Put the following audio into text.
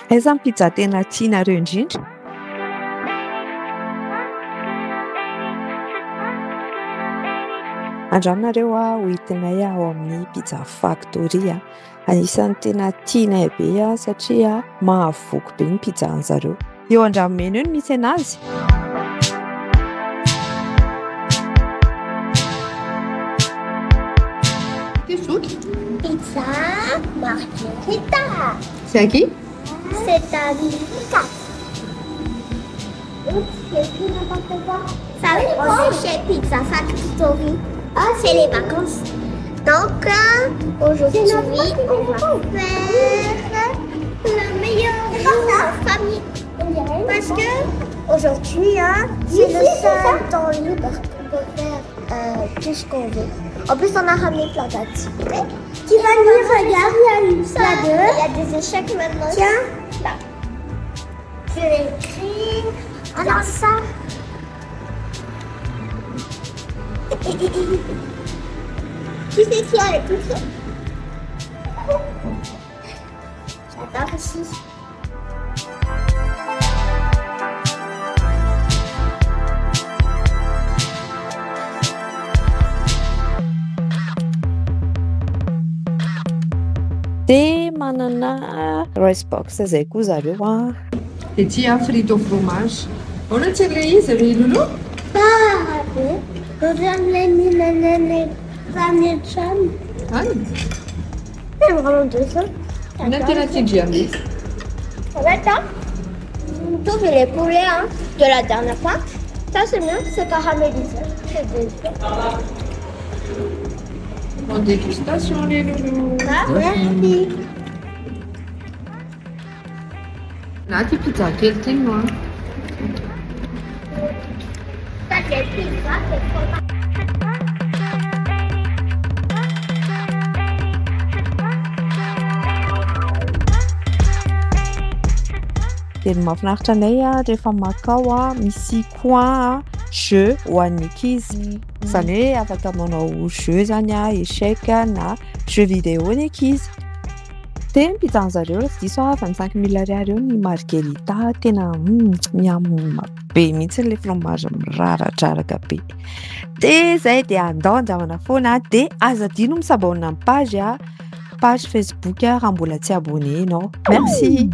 Aiza ny pizza tena tianareo indrindra? Andramnareo ho hitinay ao amin'ny Pizza Factory anisan'ny tena tianay be satria mahavoky be ny pizza an'zareo. Eo Andramomena eo no misy anazy. Pizza margherita. C'est à qui? C'est à Lucas. C'est plus n'importe quoi. Ça, on est chez Pizza Factory. C'est les vacances. Donc, aujourd'hui, on va faire le meilleur jour en famille. Parce que aujourd'hui, c'est le seul temps libre qu'on peut faire tout ce qu'on veut. En plus, on a ramené plein d'activités. Tu vas venir regarder, il y a des échecs maintenant. Tiens, là. Je l'ai écrit. Alors ça. Tu sais qui a le plus fait? J'adore ici. Dia manana rice box zay koa zareo Dia tia frito au fromage. Ahoana tsy ilay izy ry Lolo? Regarde les paniers de chambre. C'est vraiment de ça. Une alternative jamais. Attends. Tout fait les poulets de la dernière fois. Ça c'est bien, c'est caramélisé. C'est délicieux. En dégustation les loulous. Merci. Là, tu pizza quel thème moi? Ça c'est pizza, c'est fromage. Dia ny mahafinaritra anay rehefa makao misy coin jeu ho an'ny ankizy. Izany hoe afaka manao jeu zany échec na jeu vidéo ny ankizy. Dia ny pizza an'zareo raha tsy diso 25 000 ariary eo ny margherita. Tena miamona be mihitsy ilay fromage miraradraraka be. Dia izay dia andao andamana foana dia aza adino misabona amin'ny page Facebook raha mbola tsy abonné ianao. Merci.